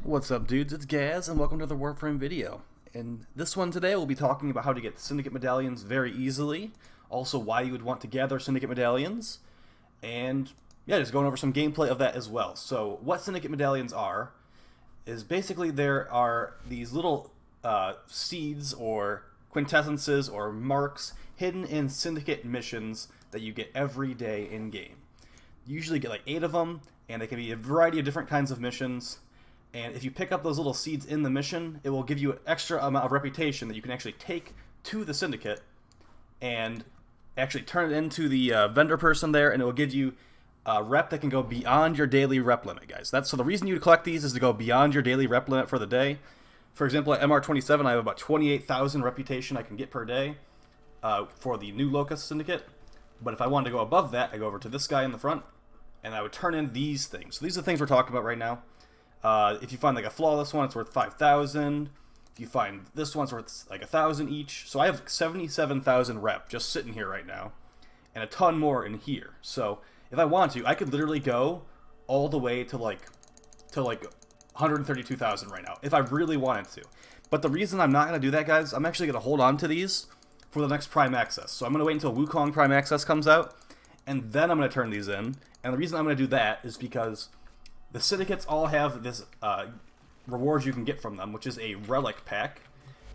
What's up, dudes? It's Gaz, and welcome to the Warframe video. In this one today, we'll be talking about how to get Syndicate medallions very easily, also why you would want to gather Syndicate medallions, and yeah, just going over some gameplay of that as well. So, what Syndicate medallions are, is basically there are these little seeds or quintessences or marks hidden in Syndicate missions that you get every day in-game. You usually get like 8 of them, and they can be a variety of different kinds of missions. And if you pick up those little seeds in the mission, it will give you an extra amount of reputation that you can actually take to the Syndicate and actually turn it into the vendor person there, and it will give you a rep that can go beyond your daily rep limit, guys. So the reason you collect these is to go beyond your daily rep limit for the day. For example, at MR27, I have about 28,000 reputation I can get per day for the new Locust Syndicate. But if I wanted to go above that, I go over to this guy in the front, and I would turn in these things. So these are the things we're talking about right now. If you find like a flawless one, it's worth 5,000. If you find this one's worth like 1,000 each. So I have 77,000 rep just sitting here right now, and a ton more in here. So if I want to, I could literally go all the way to like 132,000 right now if I really wanted to. But the reason I'm not going to do that, guys, I'm actually going to hold on to these for the next Prime Access. So I'm going to wait until Wukong Prime Access comes out, and then I'm going to turn these in. And the reason I'm going to do that is because the Syndicates all have this rewards you can get from them, which is a relic pack.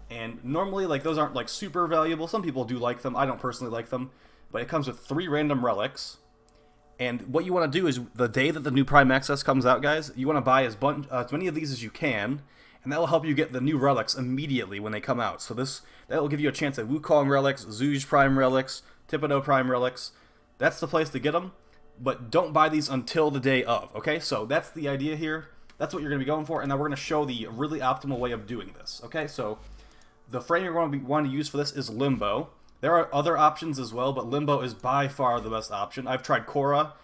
And normally, like, those aren't like super valuable. Some people do like them. I don't personally like them. But it comes with 3 random relics. And what you want to do is, the day that the new Prime Access comes out, guys, you want to buy as many of these as you can. And that will help you get the new relics immediately when they come out. So that will give you a chance at Wukong relics, Zhuge Prime relics, Thibodeau Prime relics. That's the place to get them. But don't buy these until the day of, okay? So that's the idea here. That's what you're going to be going for, and now we're going to show the really optimal way of doing this, okay? So the frame you're going to want to use for this is Limbo. There are other options as well, but Limbo is by far the best option. I've tried Cora.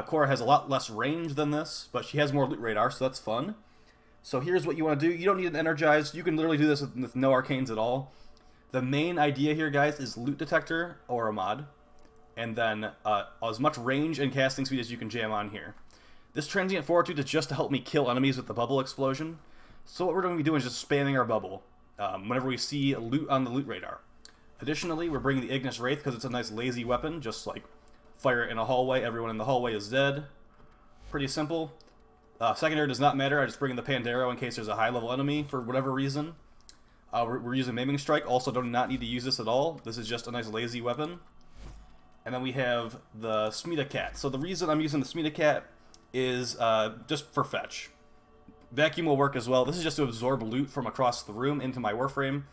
Cora has a lot less range than this, but she has more loot radar, so that's fun. So here's what you want to do. You don't need an energized. You can literally do this with no arcanes at all. The main idea here, guys, is loot detector or a mod. And then as much range and casting speed as you can jam on here. This transient fortitude is just to help me kill enemies with the bubble explosion. So what we're going to be doing is just spamming our bubble whenever we see loot on the loot radar. Additionally, we're bringing the Ignis Wraith because it's a nice lazy weapon. Just like fire it in a hallway. Everyone in the hallway is dead. Pretty simple. Secondary does not matter. I just bring in the Pandero in case there's a high level enemy for whatever reason. We're using Maiming Strike. Also do not need to use this at all. This is just a nice lazy weapon. And then we have the Syndicate. So the reason I'm using the Syndicate is just for fetch. Vacuum will work as well. This is just to absorb loot from across the room into my Warframe.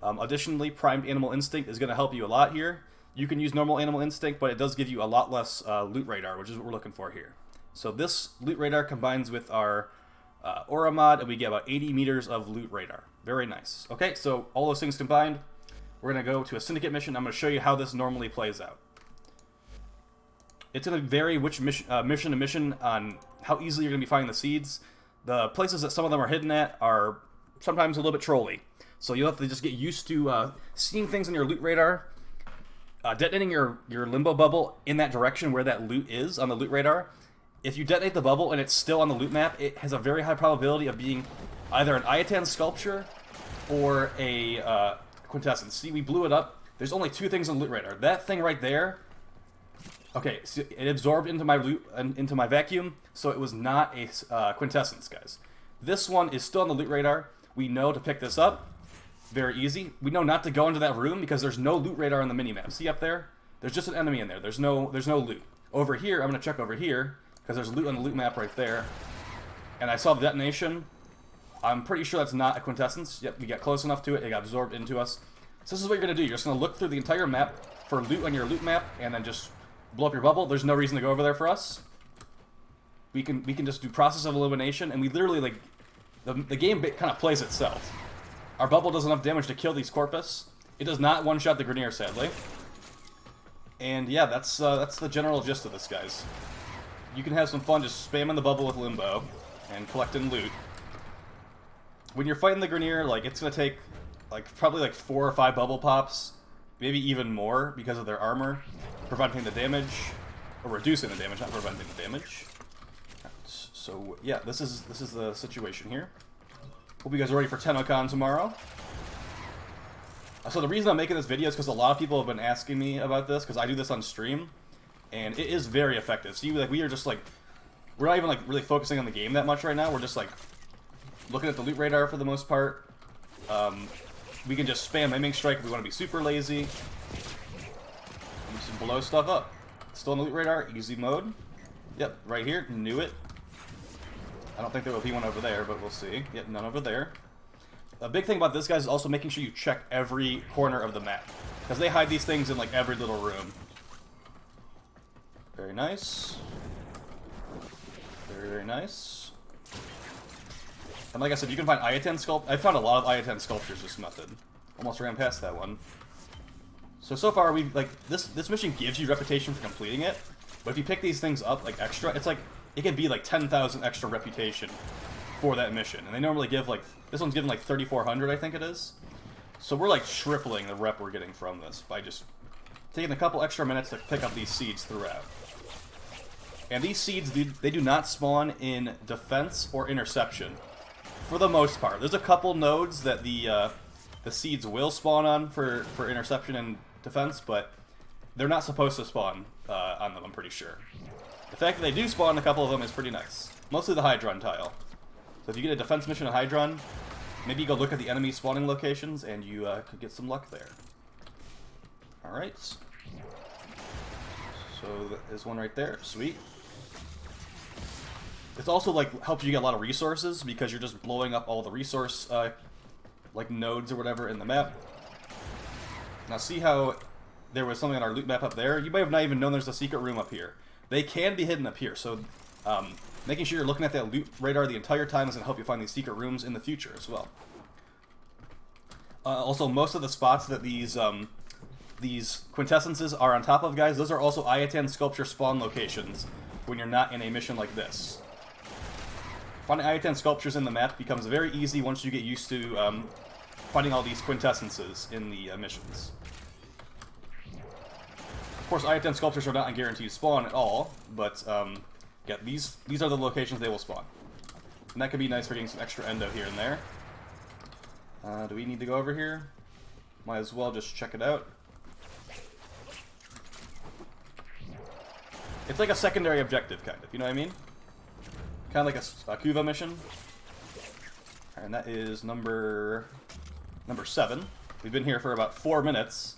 Additionally, Primed Animal Instinct is going to help you a lot here. You can use normal Animal Instinct, but it does give you a lot less loot radar, which is what we're looking for here. So this loot radar combines with our Aura mod, and we get about 80 meters of loot radar. Very nice. Okay, so all those things combined, we're going to go to a Syndicate mission. I'm going to show you how this normally plays out. It's going to vary which mission to mission on how easily you're going to be finding the seeds. The places that some of them are hidden at are sometimes a little bit trolly. So you'll have to just get used to seeing things in your loot radar, detonating your Limbo bubble in that direction where that loot is on the loot radar. If you detonate the bubble and it's still on the loot map, it has a very high probability of being either an Ayatan sculpture or a quintessence. See, we blew it up. There's only 2 things on the loot radar. That thing right there. Okay, so it absorbed into my loot, into my vacuum, so it was not a quintessence, guys. This one is still on the loot radar. We know to pick this up. Very easy. We know not to go into that room because there's no loot radar on the minimap. See up there? There's just an enemy in there. There's no loot. Over here, I'm going to check over here because there's loot on the loot map right there. And I saw the detonation. I'm pretty sure that's not a quintessence. Yep, we got close enough to it. It got absorbed into us. So this is what you're going to do. You're just going to look through the entire map for loot on your loot map and then just blow up your bubble. There's no reason to go over there for us. We can just do process of elimination, and we literally, like, the game kind of plays itself. Our bubble does enough damage to kill these Corpus. It does not one-shot the Grineer, sadly. And yeah, that's the general gist of this, guys. You can have some fun just spamming the bubble with Limbo and collecting loot. When you're fighting the Grineer, like, it's gonna take probably 4 or 5 bubble pops, maybe even more because of their armor, preventing the damage, or reducing the damage, not preventing the damage. So So yeah, this is the situation here. Hope you guys are ready for TennoCon tomorrow. So the reason I'm making this video is because a lot of people have been asking me about this, because I do this on stream, and it is very effective. See, like, we are just like, we're not even like really focusing on the game that much right now. We're just like looking at the loot radar for the most part. We can just spam aiming strike if we want to be super lazy. And just blow stuff up. Still in the loot radar, easy mode. Yep, right here, knew it. I don't think there will be one over there, but we'll see. Yep, none over there. A big thing about this, guys, is also making sure you check every corner of the map, because they hide these things in like every little room. Very nice. Very, very nice. And like I said, you can find I-10 sculpt. I found a lot of I-10 sculptures this method. Almost ran past that one. So far, we've like this mission gives you reputation for completing it, but if you pick these things up like extra, it's like it can be like 10,000 extra reputation for that mission, and they normally give like this one's given like 3,400, I think it is. So we're like tripling the rep we're getting from this by just taking a couple extra minutes to pick up these seeds throughout. And these seeds, they do not spawn in defense or interception, for the most part. There's a couple nodes that the seeds will spawn on for interception and defense, but they're not supposed to spawn on them, I'm pretty sure. The fact that they do spawn a couple of them is pretty nice. Mostly the Hydron tile. So if you get a defense mission at Hydron, maybe you go look at the enemy spawning locations and you could get some luck there. Alright. So there's one right there. Sweet. It's also like helps you get a lot of resources because you're just blowing up all the resource like nodes or whatever in the map. Now see how there was something on our loot map up there? You might have not even known there's a secret room up here. They can be hidden up here, so making sure you're looking at that loot radar the entire time is going to help you find these secret rooms in the future as well. Also, most of the spots that these quintessences are on top of, guys, those are also I-10 sculpture spawn locations when you're not in a mission like this. Finding I-10 sculptures in the map becomes very easy once you get used to finding all these quintessences in the missions. Of course, I-10 sculptures are not a guaranteed spawn at all, but yeah, these are the locations they will spawn. And that could be nice for getting some extra endo here and there. Do we need to go over here? Might as well just check it out. It's like a secondary objective, kind of, you know what I mean? Kind of like a Kuva mission. And that is number 7. We've been here for about 4 minutes.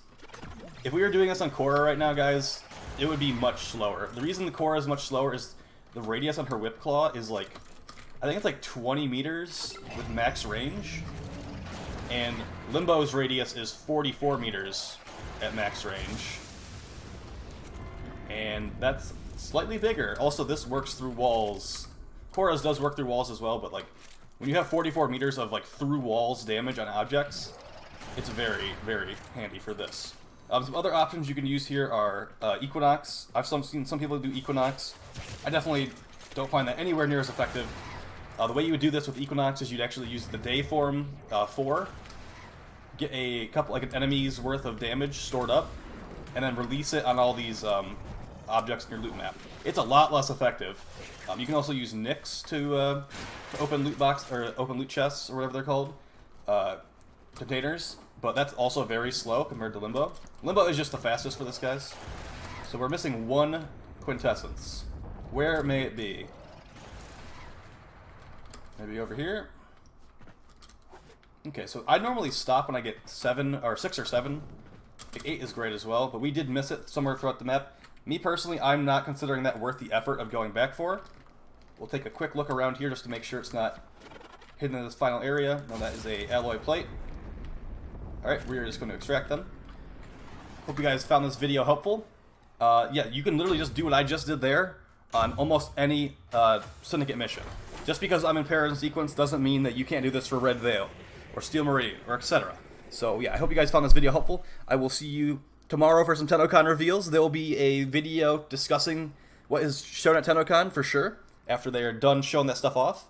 If we were doing this on Korra right now, guys, it would be much slower. The reason the Korra is much slower is the radius on her whip claw is like, I think it's like 20 meters with max range. And Limbo's radius is 44 meters at max range. And that's slightly bigger. Also, this works through walls. Korra's does work through walls as well, but like, when you have 44 meters of like through walls damage on objects, it's very, very handy for this. Some other options you can use here are Equinox. I've seen some people do Equinox. I definitely don't find that anywhere near as effective. The way you would do this with Equinox is you'd actually use the day form 4, get a couple, like an enemy's worth of damage stored up, and then release it on all these objects in your loot map. It's a lot less effective. You can also use Nyx to open loot box or open loot chests or whatever they're called, containers. But that's also very slow compared to Limbo. Limbo is just the fastest for this, guys. So we're missing one quintessence. Where may it be? Maybe over here? Okay, so I normally stop when I get 7 or 6 or 7. Like 8 is great as well, but we did miss it somewhere throughout the map. Me personally, I'm not considering that worth the effort of going back for. We'll take a quick look around here just to make sure it's not hidden in this final area. No, that is a alloy plate. Alright, we're just going to extract them. Hope you guys found this video helpful. Yeah, you can literally just do what I just did there on almost any Syndicate mission. Just because I'm in Paradigm Sequence doesn't mean that you can't do this for Red Veil, or Steel Meridian, or etc. So yeah, I hope you guys found this video helpful. I will see you tomorrow for some TennoCon reveals. There will be a video discussing what is shown at TennoCon for sure, after they are done showing that stuff off.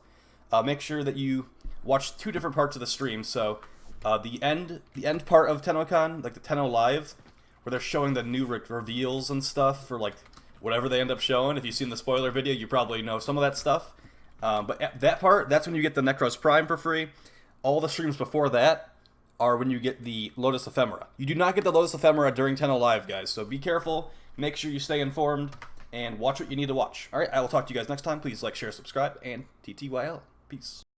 Make sure that you watch 2 different parts of the stream, so the end part of TennoCon, like the Tenno Live, where they're showing the new reveals and stuff for like whatever they end up showing. If you've seen the spoiler video, you probably know some of that stuff. But at that part, that's when you get the Necros Prime for free. All the streams before that are when you get the Lotus Ephemera. You do not get the Lotus Ephemera during 10 Live, guys, so be careful. Make sure you stay informed and watch what you need to watch. All right, I will talk to you guys next time. Please like, share, subscribe, and TTYL. Peace.